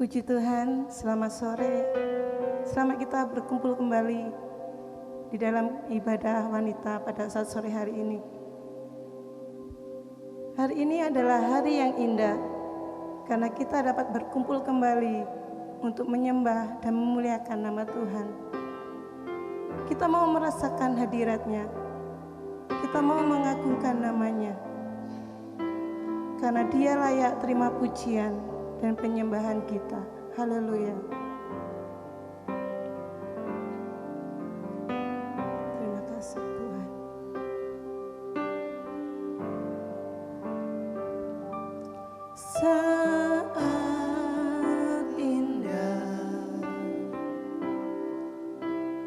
Puji Tuhan, selamat sore. Selamat kita berkumpul kembali di dalam ibadah wanita pada saat sore hari ini. Hari ini adalah hari yang indah karena kita dapat berkumpul kembali untuk menyembah dan memuliakan nama Tuhan. Kita mau merasakan hadirat-Nya. Kita mau mengagungkan namanya. Karena Dia layak terima pujian dan penyembahan kita. Haleluya. Terima kasih Tuhan. Saat indah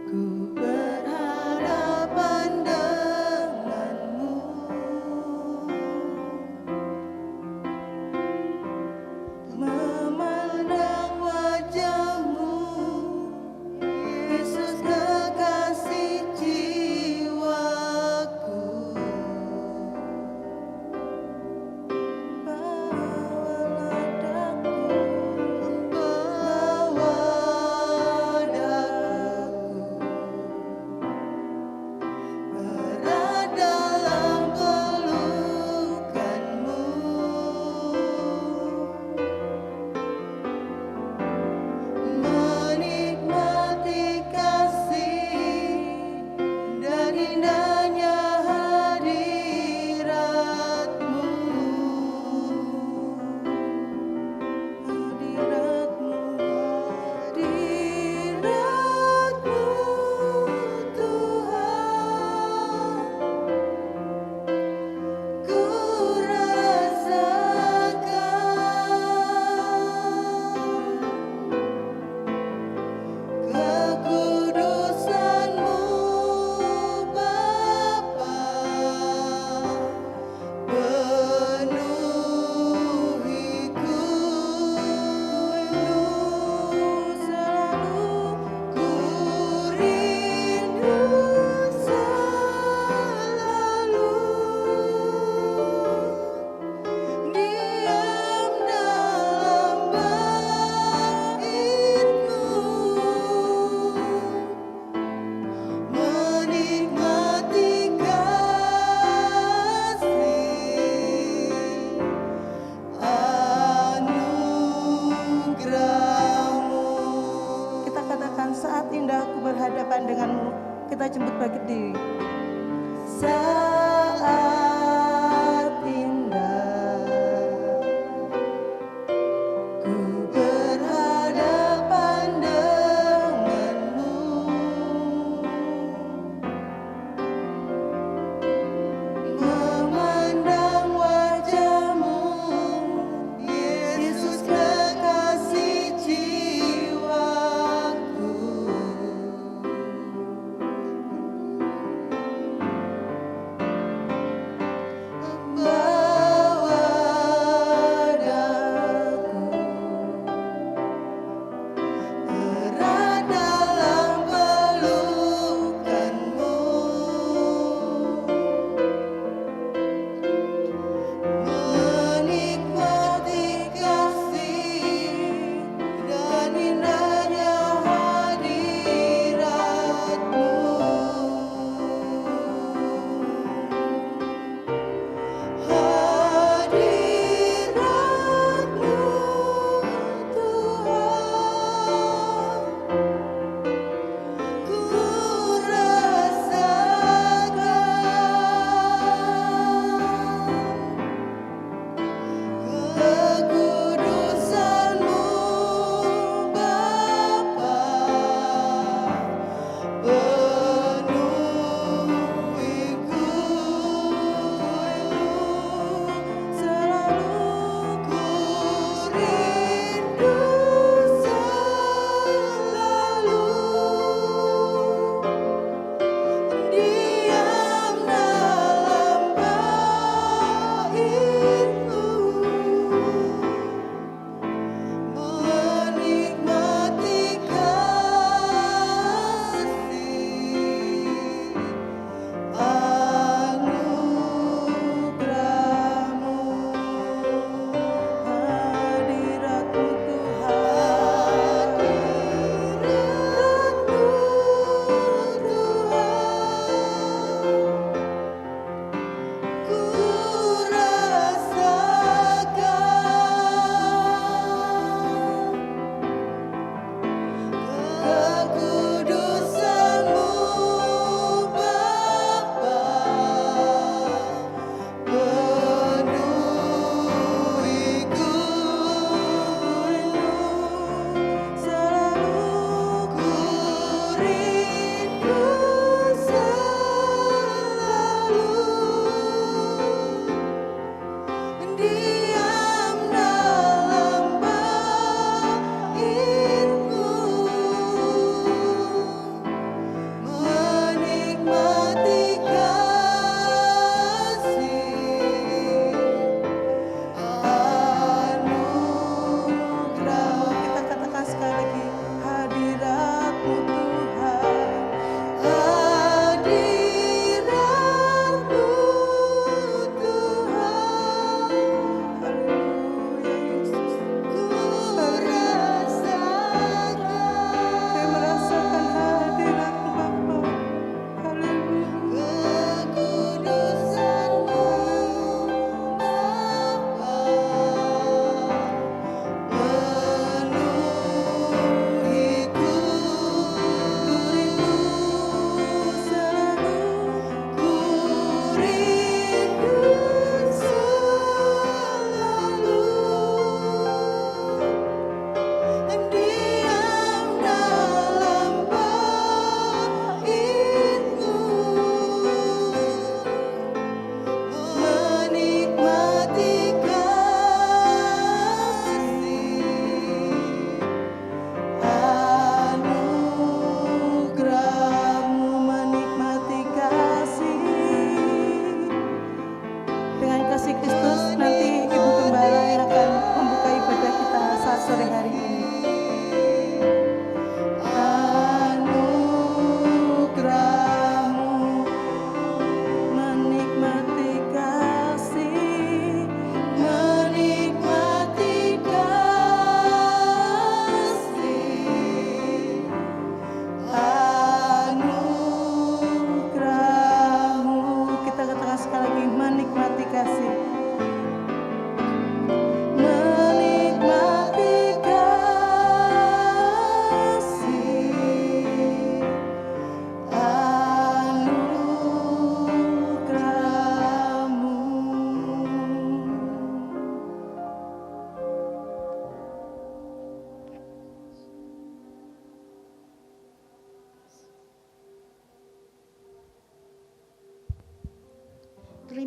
ku berhadapan denganmu, memandang wajahmu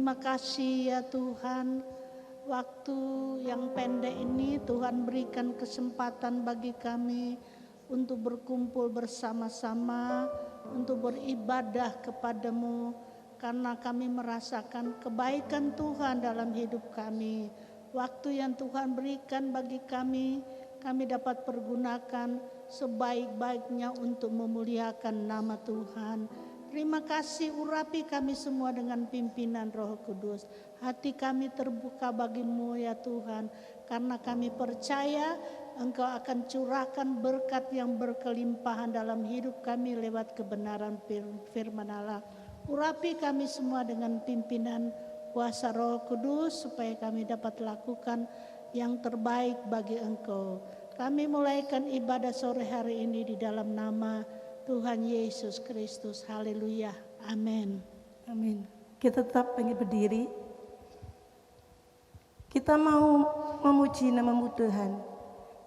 Terima kasih ya Tuhan, waktu yang pendek ini Tuhan berikan kesempatan bagi kami untuk berkumpul bersama-sama, untuk beribadah kepadamu, karena kami merasakan kebaikan Tuhan dalam hidup kami. Waktu yang Tuhan berikan bagi kami dapat pergunakan sebaik-baiknya untuk memuliakan nama Tuhan. Terima kasih, urapi kami semua dengan pimpinan Roh Kudus. Hati kami terbuka bagimu ya Tuhan, karena kami percaya Engkau akan curahkan berkat yang berkelimpahan dalam hidup kami lewat kebenaran firman Allah. Urapi kami semua dengan pimpinan kuasa Roh Kudus, supaya kami dapat lakukan yang terbaik bagi Engkau. Kami mulaikan ibadah sore hari ini di dalam nama Tuhan Yesus Kristus. Haleluya. Amin. Amin. Kita tetap berdiri. Kita mau memuji nama-Mu Tuhan.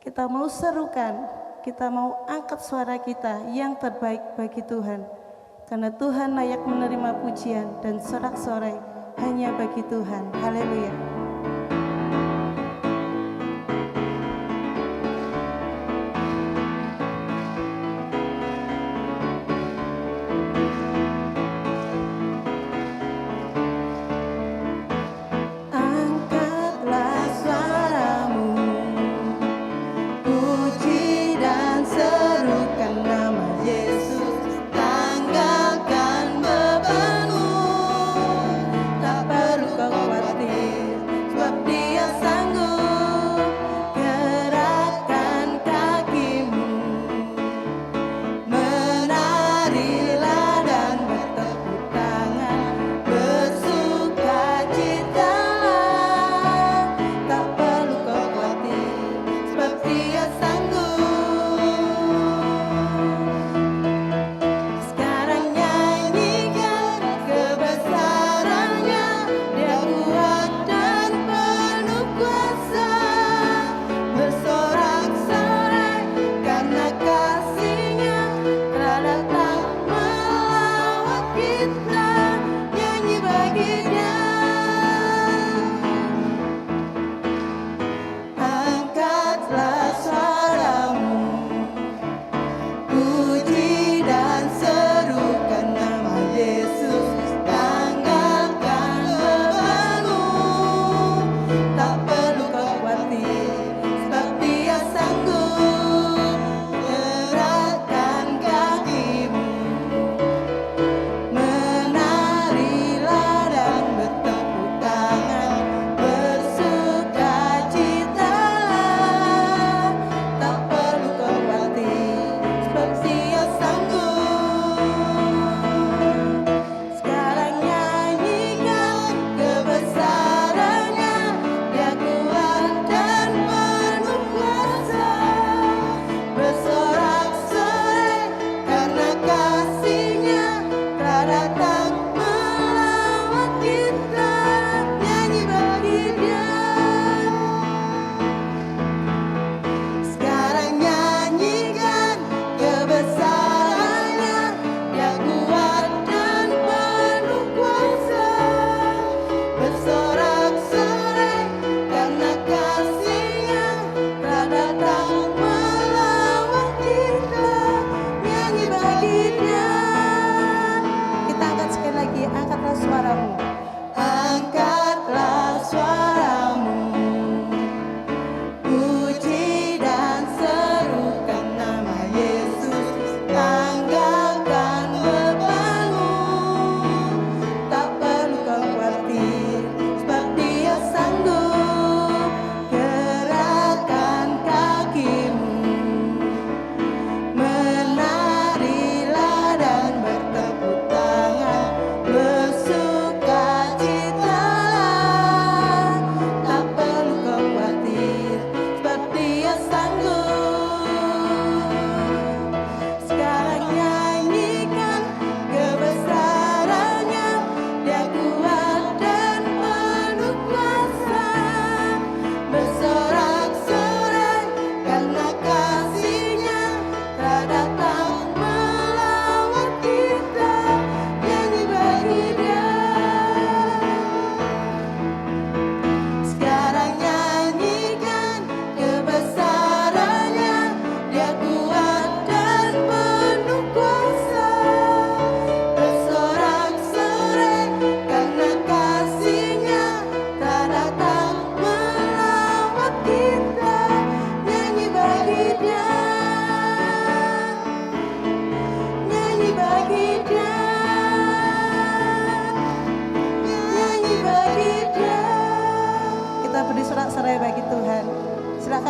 Kita mau serukan, kita mau angkat suara kita yang terbaik bagi Tuhan. Karena Tuhan layak menerima pujian dan sorak-sorai hanya bagi Tuhan. Haleluya.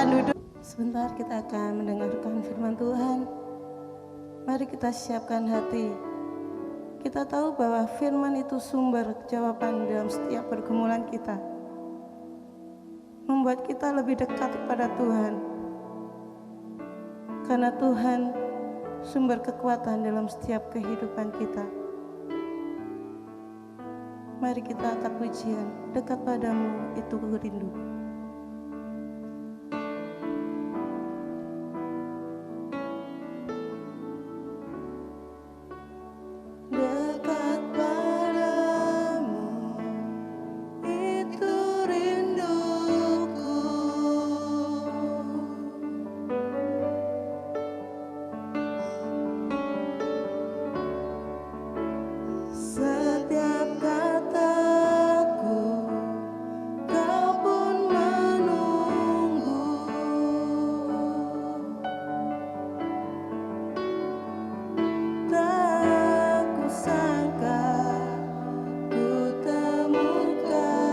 duduk. Sebentar kita akan mendengarkan firman Tuhan. Mari kita siapkan hati. Kita tahu bahwa firman itu sumber jawaban dalam setiap pergumulan kita, membuat kita lebih dekat kepada Tuhan. Karena Tuhan sumber kekuatan dalam setiap kehidupan kita. Mari kita angkat pujian, dekat padamu itu ku rindu. Dekat padamu itu rinduku. Setiap kataku kau pun menunggu. Tak kusangka ku temukan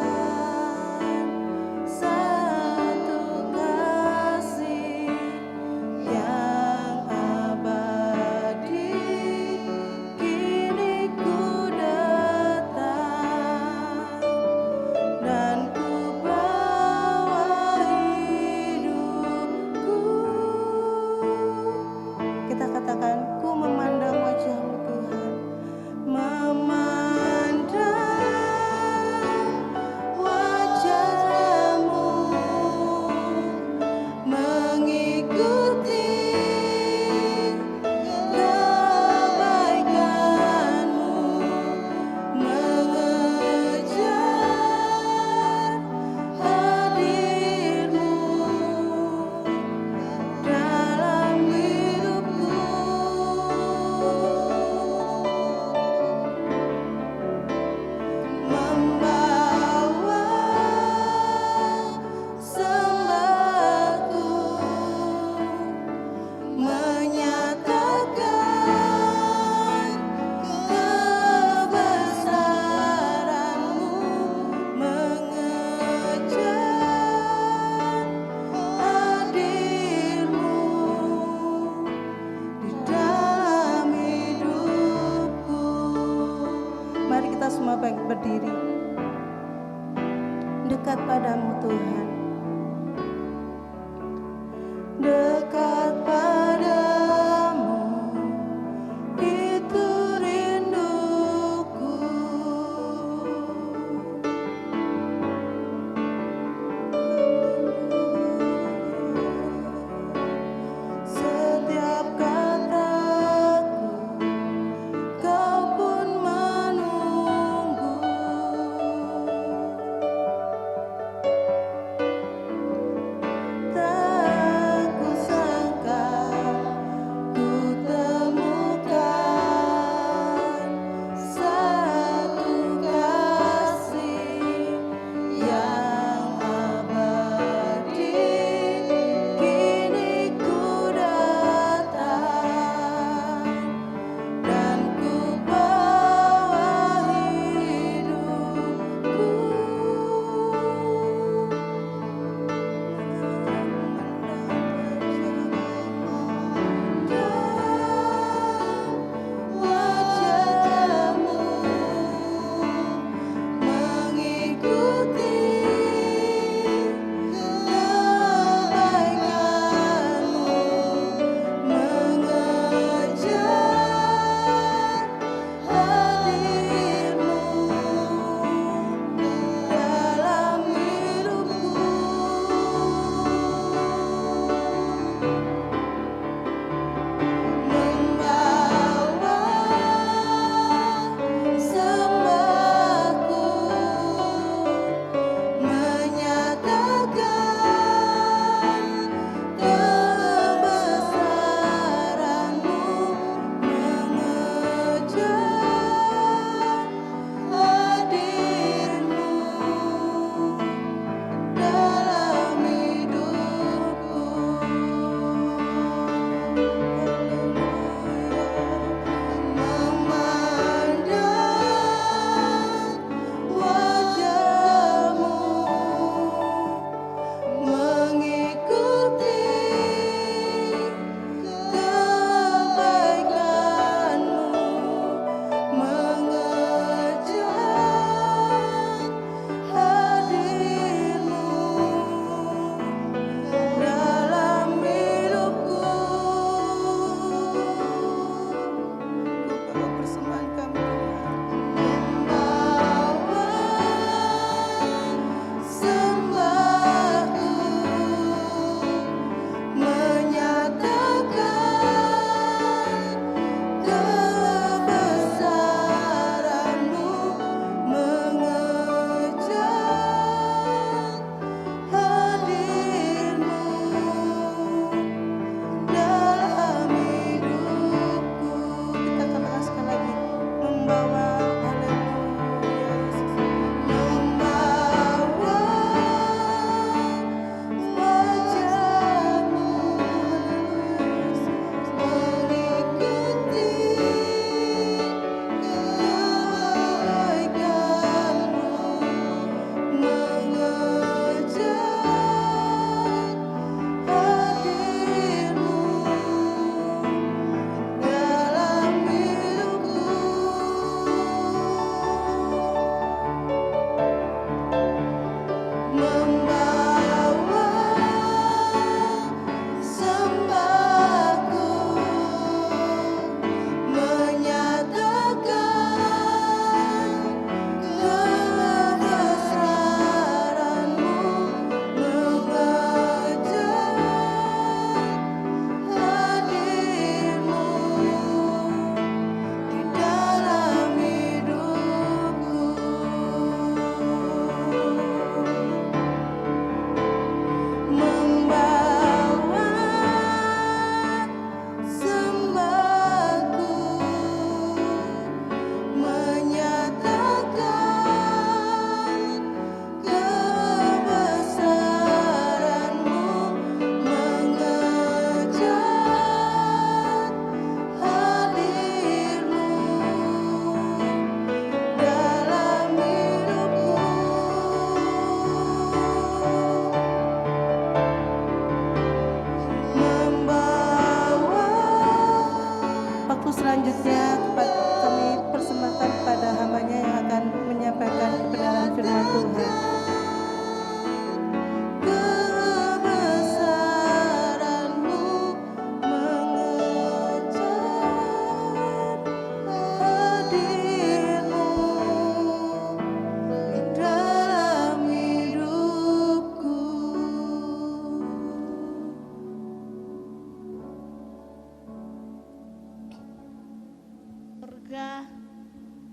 satu kasih yang abadi. Kini ku datang dan ku bawa hidupku. Kita katakan, ku memandang wajah-Mu Tuhan, memandang wajah-Mu, mengikuti kebaikan-Mu, mengejar hadir-Mu dalam hidupku. Membawa sembahku, menyatakan kebesaran-Mu, mengejar hadir-Mu di dalam hidupku. Mari kita semua berdiri, dekat padamu Tuhan, dekat padamu itu rinduku. Setiap kataku kau pun menunggu. Selanjutnya kami persembahkan kepada hambanya yang akan menyampaikan kebenaran firman Tuhan.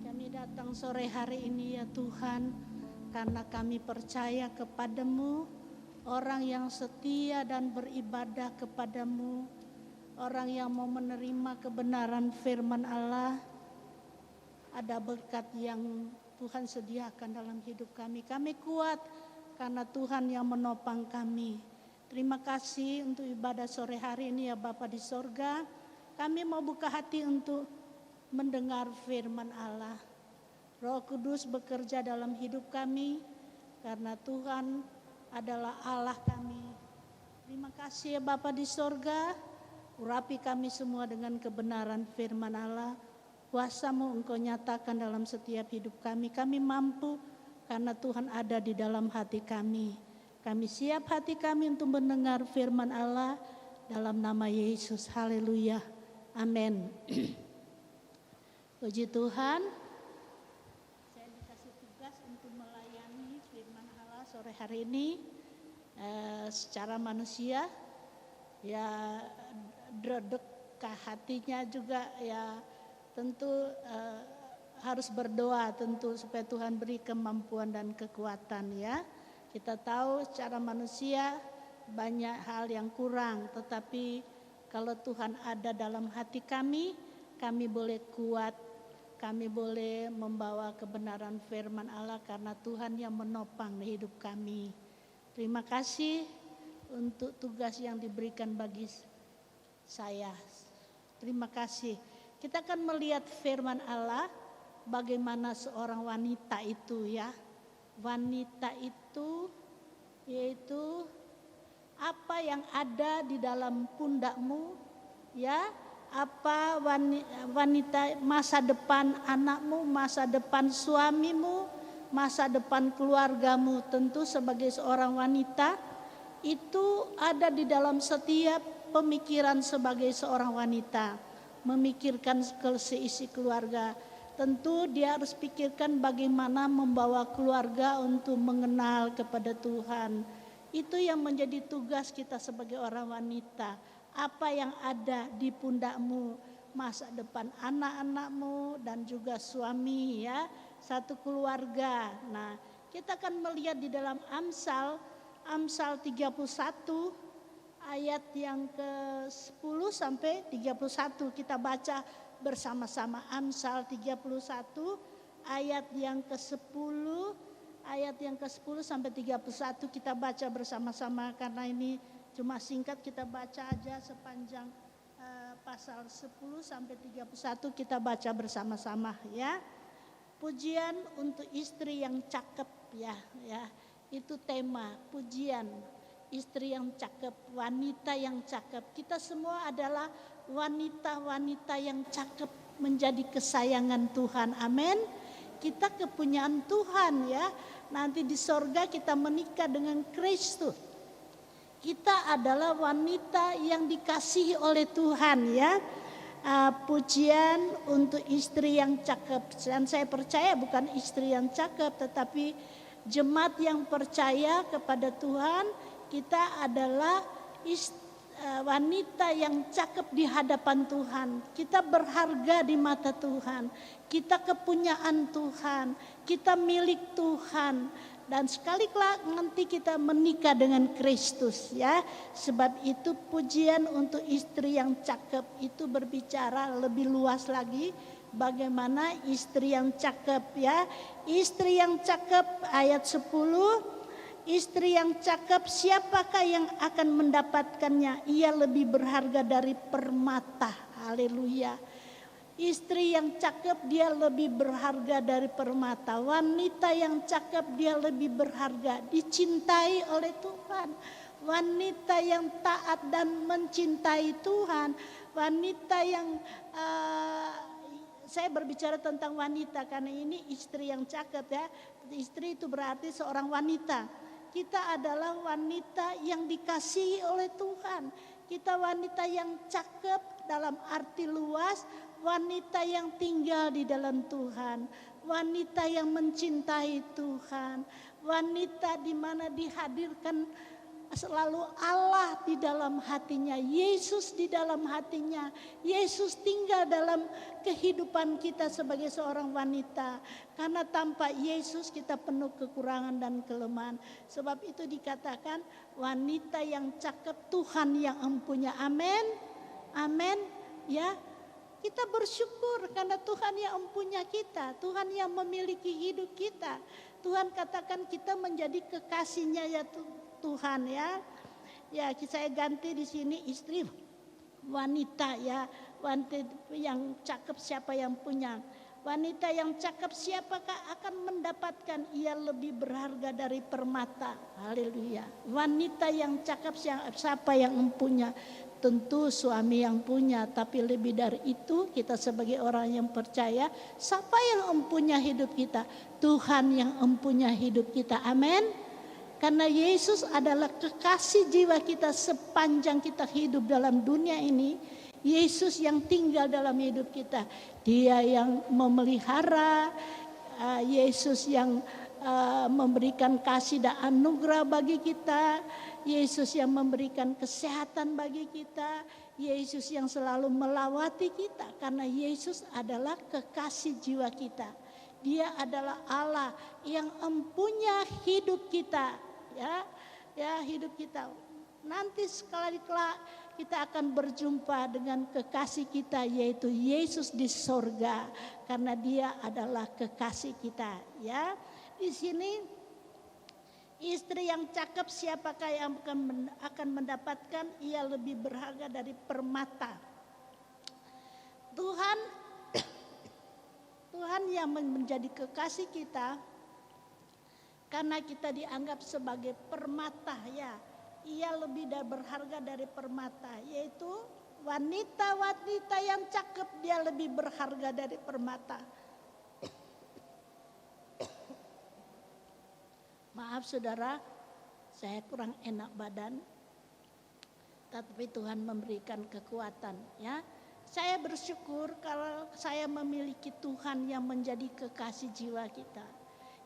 Kami datang sore hari ini ya Tuhan, karena kami percaya kepadamu, orang yang setia dan beribadah kepadamu, orang yang mau menerima kebenaran firman Allah, ada berkat yang Tuhan sediakan dalam hidup kami. Kami kuat karena Tuhan yang menopang kami. Terima kasih untuk ibadah sore hari ini ya Bapa di sorga. Kami mau buka hati untuk mendengar firman Allah. Roh Kudus bekerja dalam hidup kami karena Tuhan adalah Allah kami. Terima kasih ya Bapa di sorga, urapi kami semua dengan kebenaran firman Allah. Kuasa-Mu Engkau nyatakan dalam setiap hidup kami. Kami mampu karena Tuhan ada di dalam hati kami. Kami siap hati kami untuk mendengar firman Allah dalam nama Yesus. Haleluya. Amin. Puji Tuhan. Saya dikasih tugas untuk melayani firman Allah sore hari ini secara manusia. Ya dredeg ke hatinya juga ya tentu harus berdoa tentu supaya Tuhan beri kemampuan dan kekuatan ya. Kita tahu secara manusia banyak hal yang kurang, tetapi kalau Tuhan ada dalam hati kami, kami boleh kuat, kami boleh membawa kebenaran firman Allah karena Tuhan yang menopang di hidup kami. Terima kasih untuk tugas yang diberikan bagi saya. Terima kasih. Kita akan melihat firman Allah bagaimana seorang wanita itu ya. Wanita itu yaitu apa yang ada di dalam pundakmu ya, apa wanita masa depan anakmu, masa depan suamimu, masa depan keluargamu. Tentu sebagai seorang wanita itu ada di dalam setiap pemikiran sebagai seorang wanita, memikirkan seisi keluarga. Tentu dia harus pikirkan bagaimana membawa keluarga untuk mengenal kepada Tuhan. Itu yang menjadi tugas kita sebagai orang wanita. Apa yang ada di pundakmu, masa depan anak-anakmu dan juga suami ya, satu keluarga. Nah, kita akan melihat di dalam Amsal 31 ayat yang ke-10 sampai 31 kita baca bersama-sama. Amsal 31 ayat yang ke-10 sampai 31 kita baca bersama-sama karena ini cuma singkat, kita baca aja sepanjang pasal 10 sampai 31 kita baca bersama-sama ya. Pujian untuk istri yang cakep ya. Itu tema pujian, istri yang cakep, wanita yang cakep. Kita semua adalah wanita-wanita yang cakep, menjadi kesayangan Tuhan. Amin. Kita kepunyaan Tuhan ya. Nanti di sorga kita menikah dengan Kristus. Kita adalah wanita yang dikasihi oleh Tuhan ya. Pujian untuk istri yang cakep. Dan saya percaya bukan istri yang cakep, tetapi jemaat yang percaya kepada Tuhan, kita adalah wanita yang cakep di hadapan Tuhan. Kita berharga di mata Tuhan. Kita kepunyaan Tuhan. Kita milik Tuhan. Dan sekali kelak nanti kita menikah dengan Kristus ya. Sebab itu pujian untuk istri yang cakep itu berbicara lebih luas lagi. Bagaimana istri yang cakep ya. Istri yang cakep ayat 10. Istri yang cakep siapakah yang akan mendapatkannya? Ia lebih berharga dari permata. Haleluya. Istri yang cakep dia lebih berharga dari permata. Wanita yang cakep dia lebih berharga, dicintai oleh Tuhan. wanita yang taat dan mencintai Tuhan, wanita yang saya berbicara tentang wanita karena ini istri yang cakep ya. Istri itu berarti seorang wanita. Kita adalah wanita yang dikasihi oleh Tuhan. Kita wanita yang cakep dalam arti luas, wanita yang tinggal di dalam Tuhan, wanita yang mencintai Tuhan, wanita di mana dihadirkan selalu Allah di dalam hatinya, Yesus di dalam hatinya, Yesus tinggal dalam kehidupan kita sebagai seorang wanita. Karena tanpa Yesus kita penuh kekurangan dan kelemahan. Sebab itu dikatakan wanita yang cakep Tuhan yang empunya. Amin, amin ya. Kita bersyukur karena Tuhan yang empunya kita, Tuhan yang memiliki hidup kita. Tuhan katakan kita menjadi kekasihnya ya Tuhan ya. Ya, saya ganti di sini istri wanita ya. Wanita yang cakep siapa yang punya? Wanita yang cakep siapakah akan mendapatkan? Ia lebih berharga dari permata. Haleluya. Wanita yang cakep siapa yang mempunya? Tentu suami yang punya, tapi lebih dari itu kita sebagai orang yang percaya, siapa yang mempunyai hidup kita? Tuhan yang mempunyai hidup kita. Amin. Karena Yesus adalah kekasih jiwa kita sepanjang kita hidup dalam dunia ini. Yesus yang tinggal dalam hidup kita. Dia yang memelihara, Yesus yang memberikan kasih dan anugerah bagi kita. Yesus yang memberikan kesehatan bagi kita. Yesus yang selalu melawati kita. Karena Yesus adalah kekasih jiwa kita. Dia adalah Allah yang mempunyai hidup kita. Ya hidup kita. Nanti sekali kelak kita akan berjumpa dengan kekasih kita yaitu Yesus di sorga. Karena dia adalah kekasih kita ya. Di sini istri yang cakep siapakah yang akan mendapatkan? Ia lebih berharga dari permata. Tuhan yang menjadi kekasih kita karena kita dianggap sebagai permata ya. Ia lebih berharga dari permata, yaitu wanita-wanita yang cakep dia lebih berharga dari permata. Maaf saudara, saya kurang enak badan, tapi Tuhan memberikan kekuatan ya. Saya bersyukur kalau saya memiliki Tuhan yang menjadi kekasih jiwa kita.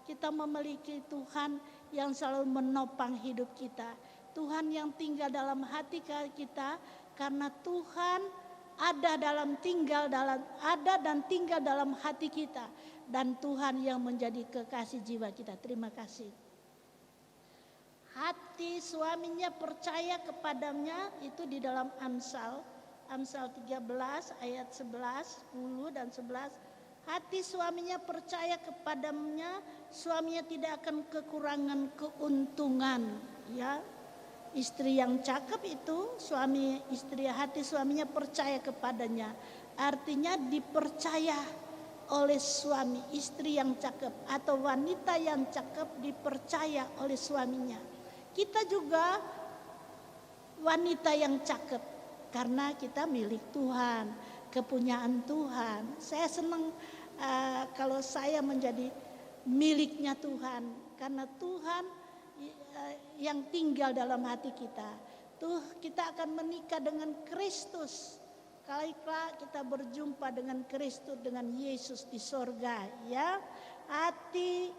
Kita memiliki Tuhan yang selalu menopang hidup kita. Tuhan yang tinggal dalam hati kita karena Tuhan ada dan tinggal dalam hati kita. Dan Tuhan yang menjadi kekasih jiwa kita. Terima kasih. Hati suaminya percaya kepadanya itu di dalam Amsal 13 ayat 11, 10 dan 11. Hati suaminya percaya kepadanya, suaminya tidak akan kekurangan keuntungan. Ya, istri yang cakep itu hati suaminya percaya kepadanya. Artinya dipercaya oleh suami, istri yang cakep atau wanita yang cakep dipercaya oleh suaminya. Kita juga wanita yang cakep karena kita milik Tuhan, kepunyaan Tuhan. Saya senang kalau saya menjadi miliknya Tuhan karena Tuhan yang tinggal dalam hati kita. Kita akan menikah dengan Kristus. Kala kita berjumpa dengan Kristus, dengan Yesus di sorga ya. Hati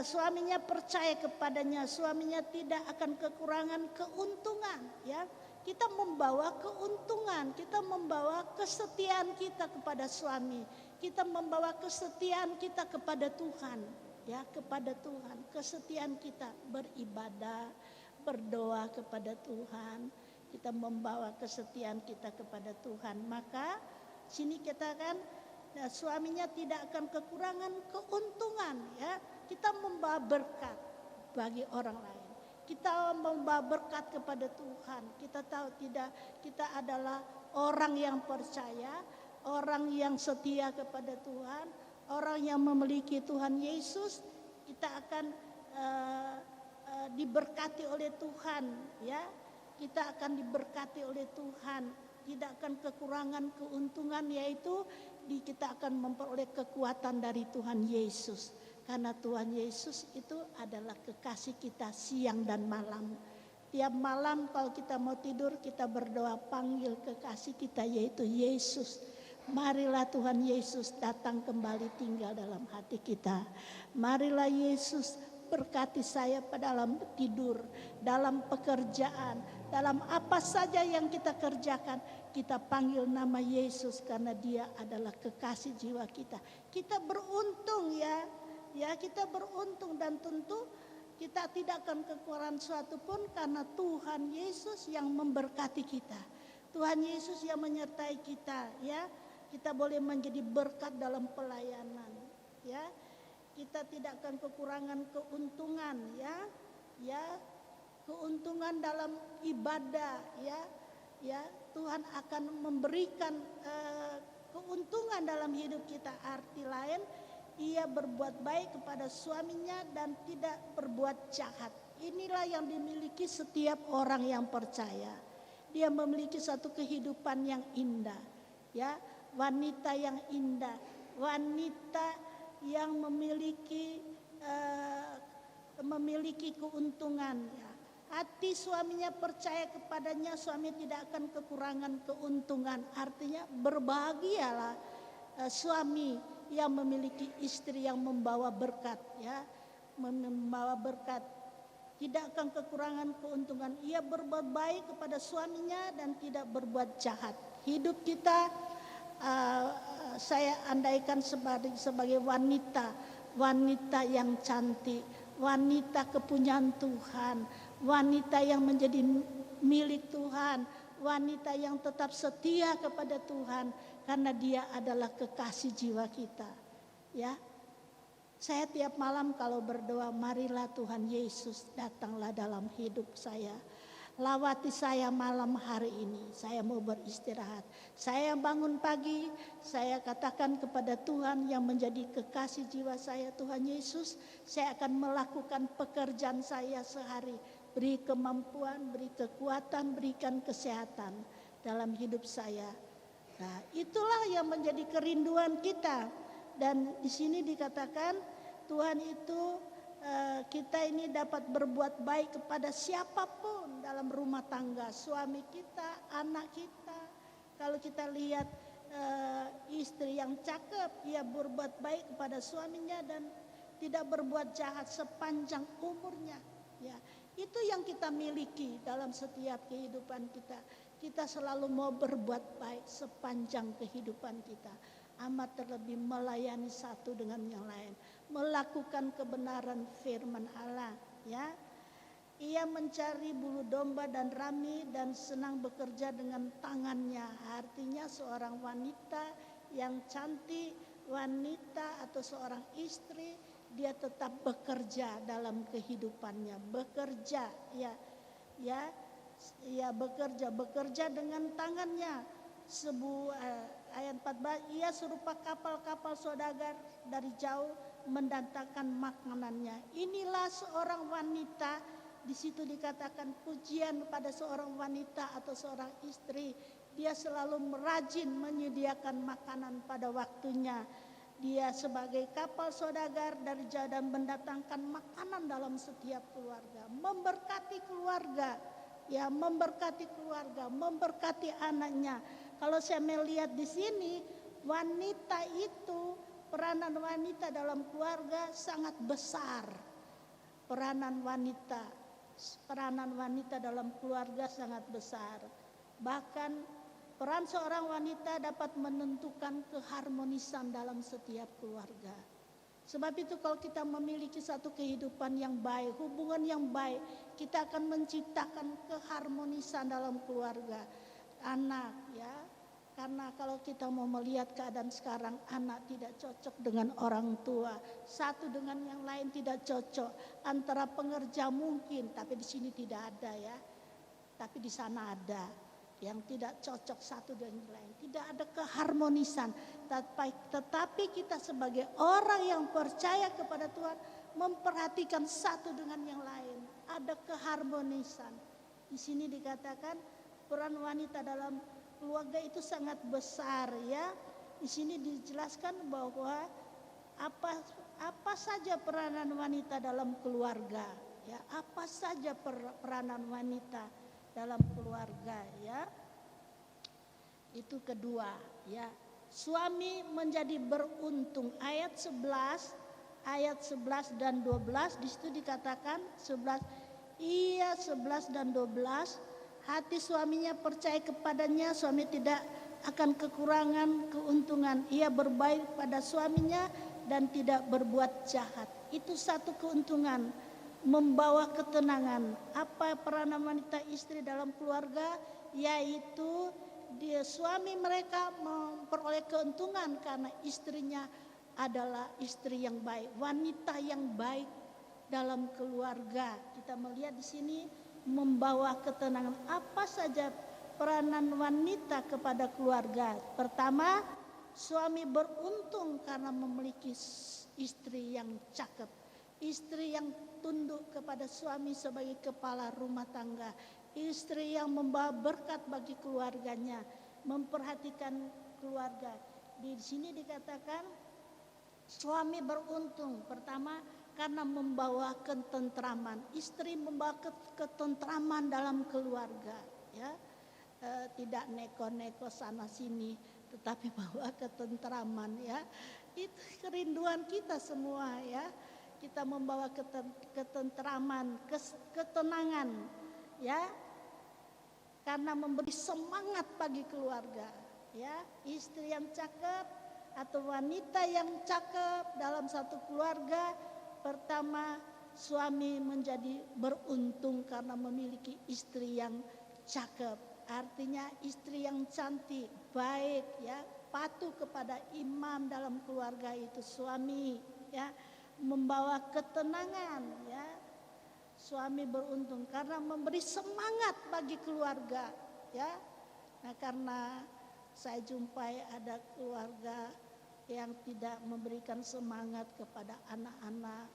suaminya percaya kepadanya, suaminya tidak akan kekurangan keuntungan ya. Kita membawa keuntungan, kita membawa kesetiaan kita kepada suami, kita membawa kesetiaan kita kepada Tuhan, ya kepada Tuhan, kesetiaan kita beribadah, berdoa kepada Tuhan, kita membawa kesetiaan kita kepada Tuhan. Maka sini katakan, nah, suaminya tidak akan kekurangan keuntungan, ya kita membawa berkat bagi orang lain. Kita membawa berkat kepada Tuhan. Kita tahu tidak, kita adalah orang yang percaya, orang yang setia kepada Tuhan, orang yang memiliki Tuhan Yesus. Kita akan diberkati oleh Tuhan, ya. Kita akan diberkati oleh Tuhan, tidak akan kekurangan keuntungan, yaitu kita akan memperoleh kekuatan dari Tuhan Yesus. Karena Tuhan Yesus itu adalah kekasih kita siang dan malam. Tiap malam kalau kita mau tidur, kita berdoa panggil kekasih kita, yaitu Yesus. Marilah Tuhan Yesus datang kembali tinggal dalam hati kita. Marilah Yesus berkati saya pada dalam tidur, dalam pekerjaan, dalam apa saja yang kita kerjakan. Kita panggil nama Yesus karena Dia adalah kekasih jiwa kita. Kita beruntung ya kita beruntung, dan tentu kita tidak akan kekurangan suatu pun karena Tuhan Yesus yang memberkati kita. Tuhan Yesus yang menyertai kita, ya. Kita boleh menjadi berkat dalam pelayanan, ya. Kita tidak akan kekurangan keuntungan, ya. Keuntungan dalam ibadah, ya. Tuhan akan memberikan keuntungan dalam hidup kita. Arti lain, ia berbuat baik kepada suaminya dan tidak berbuat jahat. Inilah yang dimiliki setiap orang yang percaya. Dia memiliki satu kehidupan yang indah, ya. Wanita yang indah, wanita yang memiliki keuntungan, ya. Hati suaminya percaya kepadanya, suami tidak akan kekurangan keuntungan. Artinya berbahagialah suami yang memiliki istri yang membawa berkat, ya. Membawa berkat, tidak akan kekurangan keuntungan. Ia berbuat baik kepada suaminya dan tidak berbuat jahat. Hidup kita saya andaikan sebagai wanita yang cantik, wanita kepunyaan Tuhan, wanita yang menjadi milik Tuhan, wanita yang tetap setia kepada Tuhan karena Dia adalah kekasih jiwa kita, ya. Saya tiap malam kalau berdoa, marilah Tuhan Yesus datanglah dalam hidup saya. Lawati saya malam hari ini, saya mau beristirahat. Saya bangun pagi, saya katakan kepada Tuhan yang menjadi kekasih jiwa saya, Tuhan Yesus, saya akan melakukan pekerjaan saya sehari. Beri kemampuan, beri kekuatan, berikan kesehatan dalam hidup saya. Nah, itulah yang menjadi kerinduan kita. Dan di sini dikatakan Tuhan itu kita ini dapat berbuat baik kepada siapapun dalam rumah tangga, suami kita, anak kita. Kalau kita lihat istri yang cakep, ia berbuat baik kepada suaminya dan tidak berbuat jahat sepanjang umurnya, ya. Itu yang kita miliki dalam setiap kehidupan kita. Kita selalu mau berbuat baik sepanjang kehidupan kita. Amat terlebih melayani satu dengan yang lain, melakukan kebenaran firman Allah, ya. Ia mencari bulu domba dan rami dan senang bekerja dengan tangannya. Artinya seorang wanita yang cantik, wanita atau seorang istri, dia tetap bekerja dalam kehidupannya, bekerja, ya bekerja dengan tangannya. Ayat 14, ia serupa kapal-kapal saudagar dari jauh mendatangkan makanannya. Inilah seorang wanita, di situ dikatakan pujian pada seorang wanita atau seorang istri. Dia selalu rajin menyediakan makanan pada waktunya. Dia sebagai kapal saudagar dari jauh dan mendatangkan makanan dalam setiap keluarga, memberkati keluarga, ya, memberkati keluarga, memberkati anaknya. Kalau saya melihat di sini, wanita itu, peranan wanita dalam keluarga sangat besar. Peranan wanita dalam keluarga sangat besar. Bahkan peran seorang wanita dapat menentukan keharmonisan dalam setiap keluarga. Sebab itu kalau kita memiliki satu kehidupan yang baik, hubungan yang baik, kita akan menciptakan keharmonisan dalam keluarga. Anak, ya. Karena kalau kita mau melihat keadaan sekarang, anak tidak cocok dengan orang tua, satu dengan yang lain tidak cocok. Antara pengerja mungkin, tapi di sini tidak ada, ya. Tapi di sana ada yang tidak cocok satu dengan yang lain. Tidak ada keharmonisan. Tetapi kita sebagai orang yang percaya kepada Tuhan, memperhatikan satu dengan yang lain. ada keharmonisan. Di sini dikatakan peran wanita dalam keluarga itu sangat besar ya. Di sini dijelaskan bahwa apa saja peranan wanita dalam keluarga ya, apa saja peranan wanita dalam keluarga ya. Itu kedua ya. Suami menjadi beruntung, ayat 11 dan 12 di situ dikatakan 11 dan 12, hati suaminya percaya kepadanya, suami tidak akan kekurangan keuntungan, ia berbaik pada suaminya dan tidak berbuat jahat. Itu satu keuntungan, membawa ketenangan. Apa peranan wanita istri dalam keluarga? Yaitu dia suami mereka memperoleh keuntungan karena istrinya adalah istri yang baik, wanita yang baik dalam keluarga. Kita melihat di sini membawa ketenangan. Apa saja peranan wanita kepada keluarga? Pertama, suami beruntung karena memiliki istri yang cakep, istri yang tunduk kepada suami sebagai kepala rumah tangga, istri yang membawa berkat bagi keluarganya, memperhatikan keluarga. Di sini dikatakan suami beruntung pertama karena membawa ketentraman, istri membawa ketentraman dalam keluarga ya. Tidak neko-neko sana sini, tetapi bawa ketentraman ya. Itu kerinduan kita semua ya. Kita membawa ketentraman, ketenangan ya, karena memberi semangat bagi keluarga ya. Istri yang cakep atau wanita yang cakep dalam satu keluarga, pertama suami menjadi beruntung karena memiliki istri yang cakep. Artinya istri yang cantik, baik ya, patuh kepada imam dalam keluarga itu suami ya, membawa ketenangan ya. Suami beruntung karena memberi semangat bagi keluarga ya. Nah, karena saya jumpai ada keluarga yang tidak memberikan semangat kepada anak-anak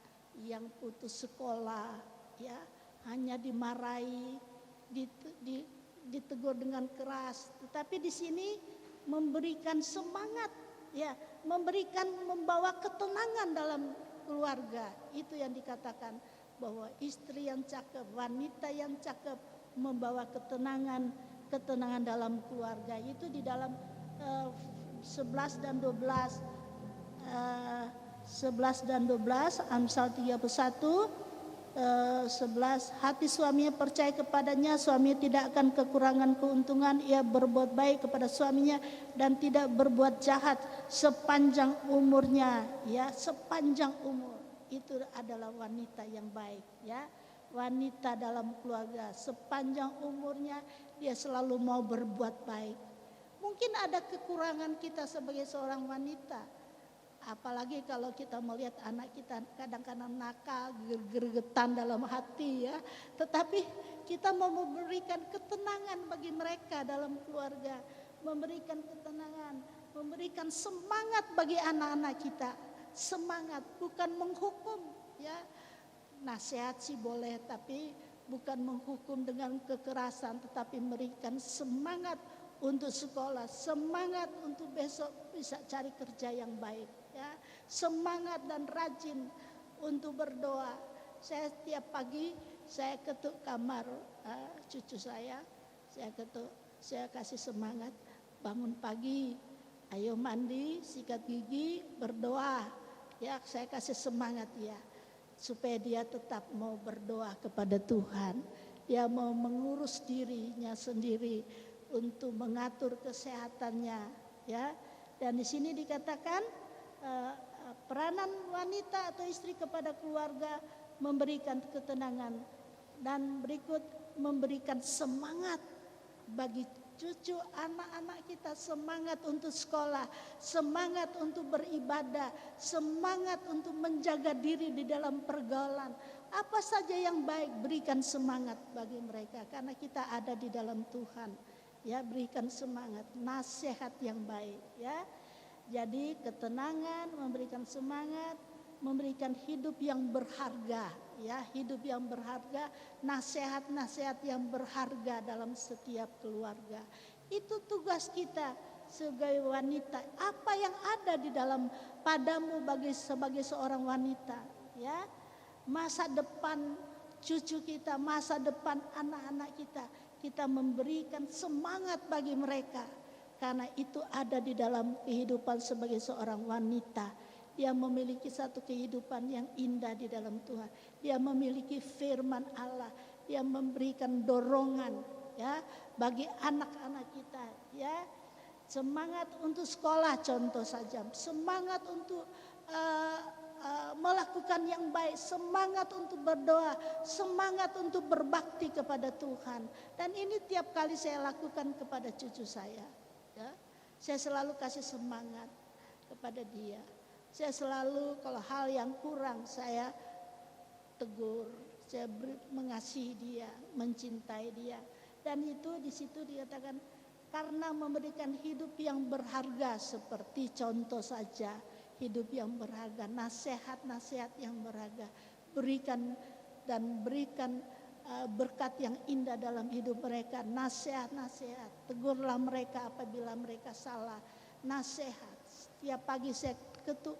yang putus sekolah ya, hanya dimarahi, ditegur dengan keras. Tetapi di sini memberikan semangat ya, membawa ketenangan dalam keluarga. Itu yang dikatakan bahwa istri yang cakep, wanita yang cakep membawa ketenangan dalam keluarga. Itu di dalam 11 dan 12 Amsal 31 11, hati suaminya percaya kepadanya, suami tidak akan kekurangan keuntungan, ia berbuat baik kepada suaminya dan tidak berbuat jahat sepanjang umurnya ya, sepanjang umur. Itu adalah wanita yang baik ya. Wanita dalam keluarga sepanjang umurnya dia selalu mau berbuat baik. Mungkin ada kekurangan kita sebagai seorang wanita, apalagi kalau kita melihat anak kita kadang-kadang nakal, gergetan dalam hati ya. Tetapi kita mau memberikan ketenangan bagi mereka dalam keluarga, memberikan ketenangan, memberikan semangat bagi anak-anak kita. Semangat, bukan menghukum ya. Nasihat sih boleh, tapi bukan menghukum dengan kekerasan, tetapi memberikan semangat untuk sekolah, semangat untuk besok bisa cari kerja yang baik ya. Semangat dan rajin untuk berdoa. Saya tiap pagi saya ketuk kamar cucu saya ketuk, saya kasih semangat, bangun pagi, ayo mandi, sikat gigi, berdoa ya. Saya kasih semangat ya, supaya dia tetap mau berdoa kepada Tuhan. Dia mau mengurus dirinya sendiri untuk mengatur kesehatannya ya. Dan di sini dikatakan peranan wanita atau istri kepada keluarga memberikan ketenangan, dan berikut memberikan semangat bagi cucu anak-anak kita, semangat untuk sekolah, semangat untuk beribadah, semangat untuk menjaga diri di dalam pergaulan. Apa saja yang baik, berikan semangat bagi mereka karena kita ada di dalam Tuhan. Ya, berikan semangat, nasihat yang baik ya. Jadi ketenangan, memberikan semangat, memberikan hidup yang berharga, ya, hidup yang berharga, nasihat-nasihat yang berharga dalam setiap keluarga. Itu tugas kita sebagai wanita. Apa yang ada di dalam padamu sebagai seorang wanita, ya. Masa depan cucu kita, masa depan anak-anak kita memberikan semangat bagi mereka. Karena itu ada di dalam kehidupan sebagai seorang wanita. Dia memiliki satu kehidupan yang indah di dalam Tuhan. Dia memiliki firman Allah. Dia memberikan dorongan, ya, bagi anak-anak kita, ya. Semangat untuk sekolah contoh saja. Semangat untuk melakukan yang baik, semangat untuk berdoa, semangat untuk berbakti kepada Tuhan. Dan ini tiap kali saya lakukan kepada cucu saya, ya. Saya selalu kasih semangat kepada dia. Saya selalu kalau hal yang kurang saya tegur, saya mengasihi dia, mencintai dia. Dan itu di situ dikatakan karena memberikan hidup yang berharga seperti contoh saja hidup yang berharga, nasihat-nasihat yang berharga, berikan berkat yang indah dalam hidup mereka, nasihat-nasihat, tegurlah mereka apabila mereka salah, nasihat. Setiap pagi saya ketuk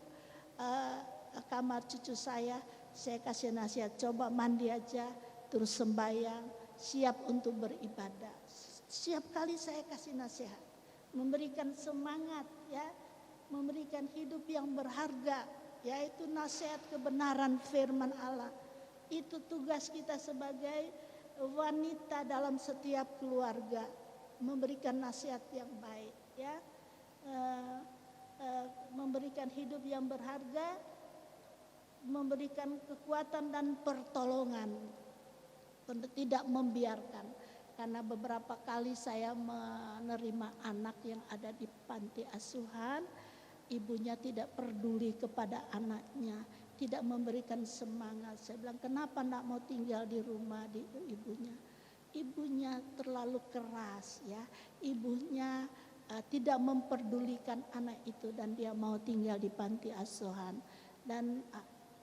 kamar cucu saya kasih nasihat, coba mandi aja, terus sembahyang, siap untuk beribadah. Setiap kali saya kasih nasihat, memberikan semangat, ya, memberikan hidup yang berharga, yaitu nasihat kebenaran firman Allah. Itu tugas kita sebagai wanita dalam setiap keluarga, memberikan nasihat yang baik, ya. Memberikan hidup yang berharga, memberikan kekuatan dan pertolongan, tidak membiarkan. Karena beberapa kali saya menerima anak yang ada di panti asuhan, ibunya tidak peduli kepada anaknya, tidak memberikan semangat. Saya bilang, kenapa nak mau tinggal di rumah di ibunya? Ibunya terlalu keras, ya. Ibunya tidak memperdulikan anak itu dan dia mau tinggal di panti asuhan. Dan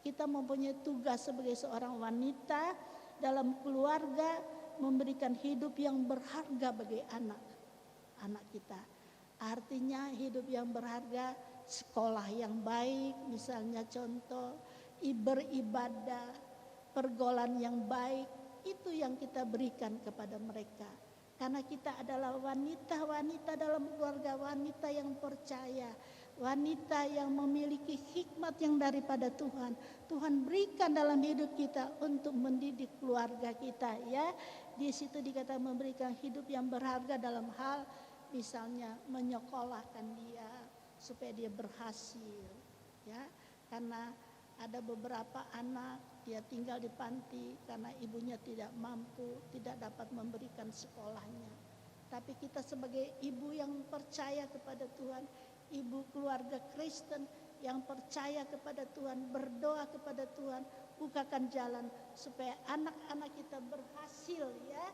kita mempunyai tugas sebagai seorang wanita dalam keluarga memberikan hidup yang berharga bagi anak kita. Artinya hidup yang berharga, sekolah yang baik, misalnya contoh beribadah, pergaulan yang baik, itu yang kita berikan kepada mereka. Karena kita adalah wanita-wanita dalam keluarga, wanita yang percaya, wanita yang memiliki hikmat yang daripada Tuhan. Tuhan berikan dalam hidup kita untuk mendidik keluarga kita, ya. Di situ dikatakan memberikan hidup yang berharga dalam hal misalnya menyekolahkan dia supaya dia berhasil, ya. Karena ada beberapa anak dia tinggal di panti karena ibunya tidak mampu, tidak dapat memberikan sekolahnya. Tapi kita sebagai ibu yang percaya kepada Tuhan, ibu keluarga Kristen yang percaya kepada Tuhan, berdoa kepada Tuhan, bukakan jalan supaya anak-anak kita berhasil, ya.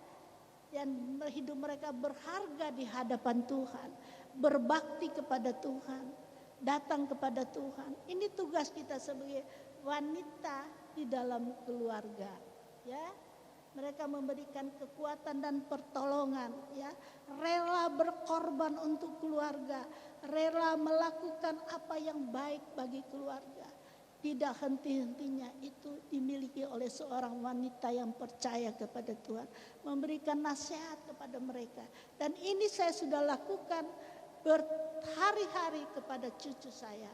Dan hidup mereka berharga di hadapan Tuhan, berbakti kepada Tuhan, datang kepada Tuhan. Ini tugas kita sebagai wanita di dalam keluarga, ya. Mereka memberikan kekuatan dan pertolongan, ya. Rela berkorban untuk keluarga, rela melakukan apa yang baik bagi keluarga. Tidak henti-hentinya itu dimiliki oleh seorang wanita yang percaya kepada Tuhan, memberikan nasihat kepada mereka. Dan ini saya sudah lakukan berhari-hari kepada cucu saya.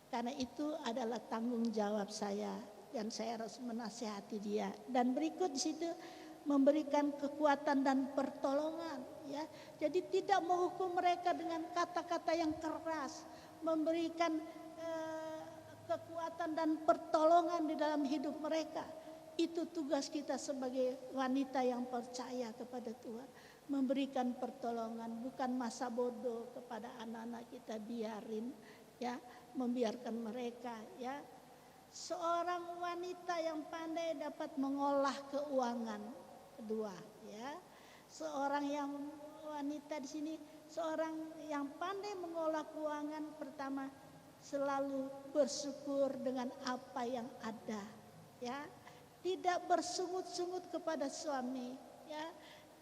Karena itu adalah tanggung jawab saya dan saya harus menasihati dia. Dan berikut di situ memberikan kekuatan dan pertolongan, ya. Jadi tidak menghukum mereka dengan kata-kata yang keras, memberikan kekuatan dan pertolongan di dalam hidup mereka. Itu tugas kita sebagai wanita yang percaya kepada Tuhan, memberikan pertolongan, bukan masa bodoh kepada anak-anak kita, biarin, ya, membiarkan mereka, ya. Seorang wanita yang pandai dapat mengolah keuangan, kedua, ya. Seorang yang wanita di sini, seorang yang pandai mengolah keuangan, pertama selalu bersyukur dengan apa yang ada, ya. Tidak bersungut-sungut kepada suami, ya.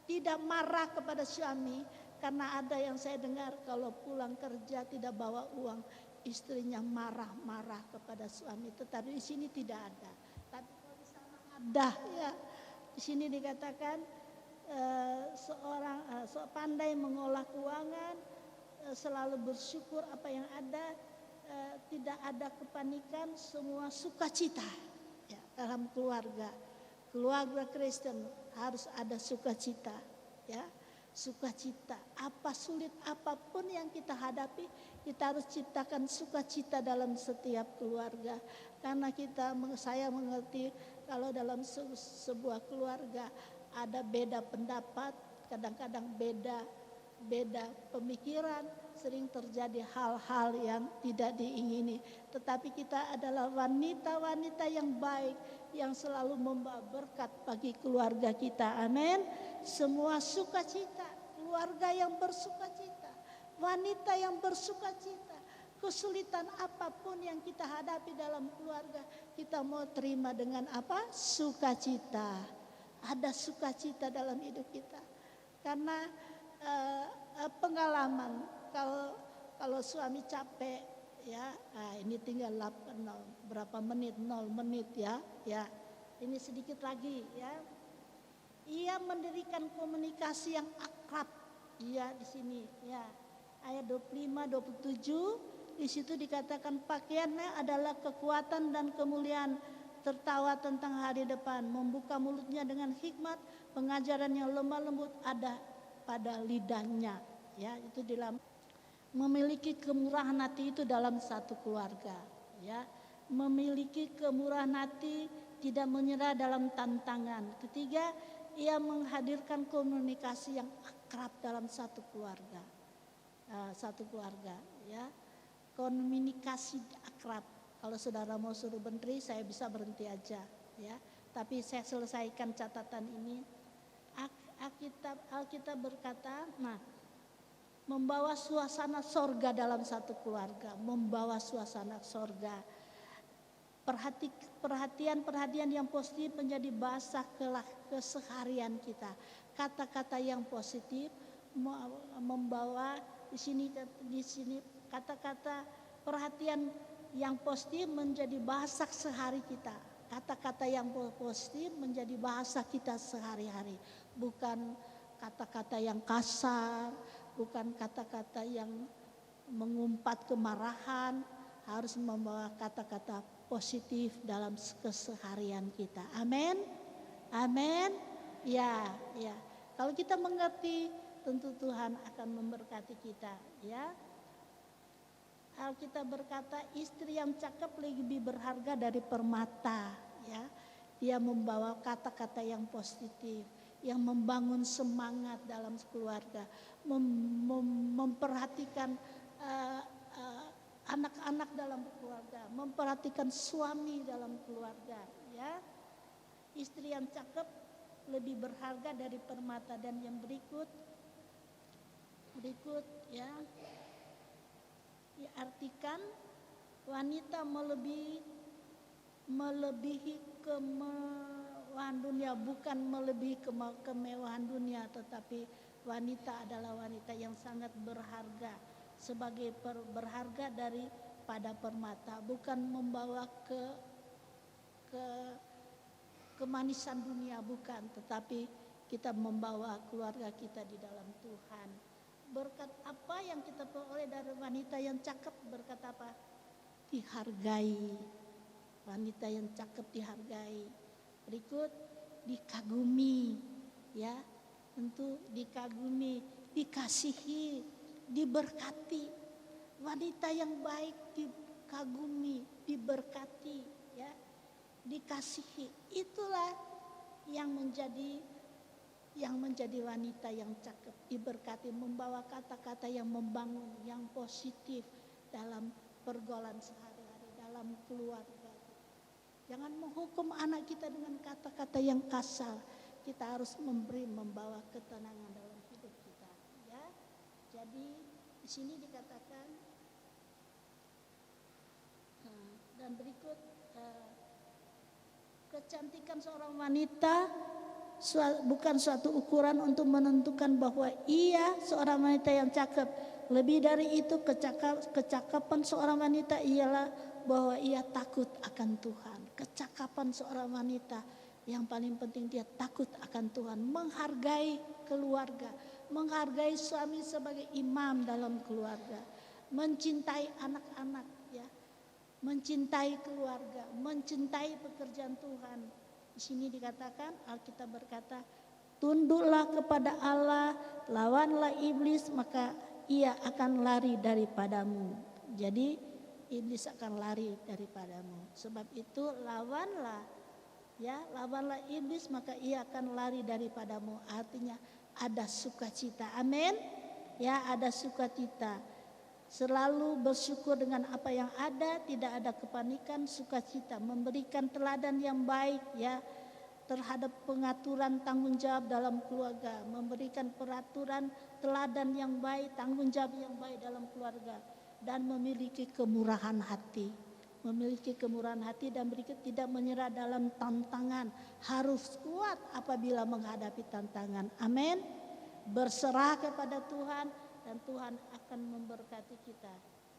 Tidak marah kepada suami, karena ada yang saya dengar kalau pulang kerja tidak bawa uang, istrinya marah-marah kepada suami. Tetapi di sini tidak ada. Tapi kalau di sana ada, ya. Di sini dikatakan seorang pandai mengolah keuangan, selalu bersyukur apa yang ada, tidak ada kepanikan, semua sukacita, ya, dalam keluarga. Keluarga Kristen harus ada sukacita, ya. Sukacita, apa sulit apapun yang kita hadapi, kita harus ciptakan sukacita dalam setiap keluarga. Karena saya mengerti kalau dalam sebuah keluarga ada beda pendapat, kadang-kadang beda pemikiran, sering terjadi hal-hal yang tidak diingini. Tetapi kita adalah wanita-wanita yang baik, yang selalu membawa berkat bagi keluarga kita. Amin. Semua sukacita, keluarga yang bersukacita, wanita yang bersukacita. Kesulitan apapun yang kita hadapi dalam keluarga, kita mau terima dengan apa? Sukacita. Ada sukacita dalam hidup kita. Karena pengalaman kalau suami capek, ya, ini tinggal 0 menit ya, ini sedikit lagi, ya. Ia mendirikan komunikasi yang akrab, ya, di sini, ya. Ayat 25-27 di situ dikatakan pakaiannya adalah kekuatan dan kemuliaan, tertawa tentang hari depan, membuka mulutnya dengan hikmat, pengajaran yang lemah lembut ada pada lidahnya, ya. Itu dalam memiliki kemurahan hati itu dalam satu keluarga, ya. Memiliki kemurahan hati, tidak menyerah dalam tantangan. Ketiga, ia menghadirkan komunikasi yang akrab dalam satu keluarga, ya. Komunikasi akrab. Kalau saudara mau suruh berhenti, saya bisa berhenti aja, ya. Tapi saya selesaikan catatan ini. Alkitab berkata, membawa suasana sorga dalam satu keluarga, membawa suasana sorga. Perhatian yang positif menjadi bahasa keseharian kita. Kata-kata yang positif membawa di sini kata-kata perhatian yang positif menjadi bahasa sehari kita. Kata-kata yang positif menjadi bahasa kita sehari-hari. Bukan kata-kata yang kasar, bukan kata-kata yang mengumpat kemarahan. Harus membawa kata-kata positif dalam keseharian kita. Amin. Amin. Ya. Kalau kita mengerti, tentu Tuhan akan memberkati kita, ya. Alkitab berkata istri yang cakep lebih berharga dari permata, ya. Dia membawa kata-kata yang positif, yang membangun semangat dalam keluarga, memperhatikan anak-anak dalam keluarga, memperhatikan suami dalam keluarga, ya. Istri yang cakep lebih berharga dari permata. Dan yang berikut ya, diartikan wanita melebihi kemewahan dunia, bukan melebihi kemewahan dunia, tetapi wanita adalah wanita yang sangat berharga, sebagai berharga daripada permata, bukan membawa kemanisan dunia, bukan, tetapi kita membawa keluarga kita di dalam Tuhan. Berkat apa yang kita peroleh dari wanita yang cakep? Berkat apa? Dihargai. Wanita yang cakep dihargai. Berikut, dikagumi, ya. Tentu dikagumi, dikasihi, diberkati. Wanita yang baik dikagumi, diberkati, ya. Dikasihi. Itulah yang menjadi wanita yang cakep, diberkati, membawa kata-kata yang membangun, yang positif dalam pergaulan sehari-hari, dalam keluarga. Jangan menghukum anak kita dengan kata-kata yang kasar. Kita harus membawa ketenangan dalam hidup kita, ya. Jadi di sini dikatakan Dan berikut kecantikan seorang wanita bukan suatu ukuran untuk menentukan bahwa ia seorang wanita yang cakep. Lebih dari itu, kecakapan seorang wanita ialah bahwa ia takut akan Tuhan. Kecakapan seorang wanita yang paling penting, dia takut akan Tuhan, menghargai keluarga, menghargai suami sebagai imam dalam keluarga, mencintai anak-anak, ya, mencintai keluarga, mencintai pekerjaan Tuhan. Di sini dikatakan, Alkitab berkata, tunduklah kepada Allah, lawanlah iblis, maka ia akan lari daripadamu. Jadi iblis akan lari daripadamu. Sebab itu lawanlah, ya, lawanlah iblis, maka ia akan lari daripadamu. Artinya ada sukacita. Amin. Ya, ada sukacita. Selalu bersyukur dengan apa yang ada, tidak ada kepanikan, sukacita, memberikan teladan yang baik, ya, terhadap pengaturan tanggung jawab dalam keluarga, memberikan peraturan teladan yang baik, tanggung jawab yang baik dalam keluarga, dan memiliki kemurahan hati. Memiliki kemurahan hati dan berikut, tidak menyerah dalam tantangan, harus kuat apabila menghadapi tantangan. Amin. Berserah kepada Tuhan dan Tuhan akan memberkati kita.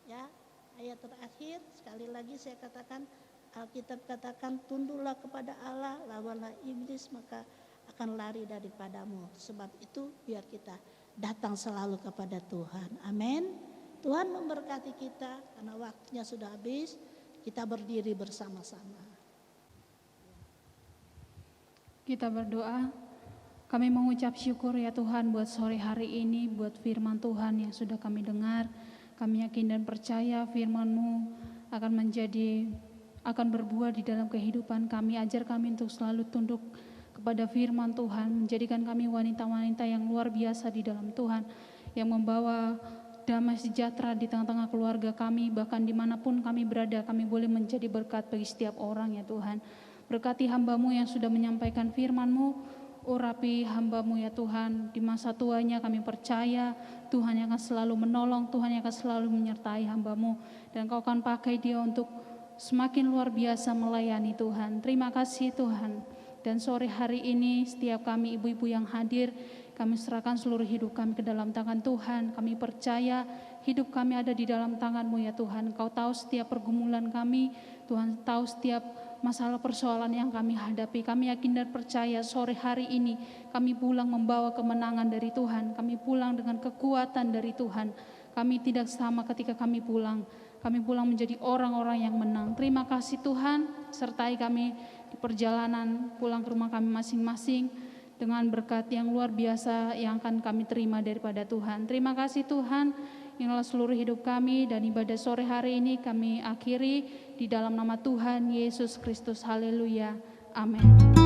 Ya, ayat terakhir sekali lagi saya katakan, Alkitab katakan, tunduklah kepada Allah, lawanlah iblis, maka akan lari daripadamu. Sebab itu biar kita datang selalu kepada Tuhan. Amin. Tuhan memberkati kita, karena waktunya sudah habis. Kita berdiri bersama-sama. Kita berdoa. Kami mengucap syukur ya Tuhan buat sore hari ini, buat firman Tuhan yang sudah kami dengar. Kami yakin dan percaya firman-Mu akan berbuah di dalam kehidupan kami. Ajar kami untuk selalu tunduk kepada firman Tuhan, menjadikan kami wanita-wanita yang luar biasa di dalam Tuhan, yang membawa damai sejahtera di tengah-tengah keluarga kami, bahkan dimanapun kami berada, kami boleh menjadi berkat bagi setiap orang ya Tuhan. Berkati hamba-Mu yang sudah menyampaikan firman-Mu, urapi hamba-Mu ya Tuhan, di masa tuanya kami percaya Tuhan yang akan selalu menolong, Tuhan yang akan selalu menyertai hamba-Mu, dan Kau akan pakai dia untuk semakin luar biasa melayani Tuhan. Terima kasih Tuhan. Dan sore hari ini setiap kami ibu-ibu yang hadir, kami serahkan seluruh hidup kami ke dalam tangan Tuhan. Kami percaya hidup kami ada di dalam tangan-Mu ya Tuhan. Kau tahu setiap pergumulan kami, Tuhan tahu setiap masalah persoalan yang kami hadapi. Kami yakin dan percaya sore hari ini kami pulang membawa kemenangan dari Tuhan. Kami pulang dengan kekuatan dari Tuhan. Kami tidak sama ketika kami pulang. Kami pulang menjadi orang-orang yang menang. Terima kasih Tuhan, sertai kami di perjalanan pulang ke rumah kami masing-masing dengan berkat yang luar biasa yang akan kami terima daripada Tuhan. Terima kasih Tuhan. Inilah seluruh hidup kami, dan ibadah sore hari ini kami akhiri di dalam nama Tuhan Yesus Kristus. Haleluya. Amin.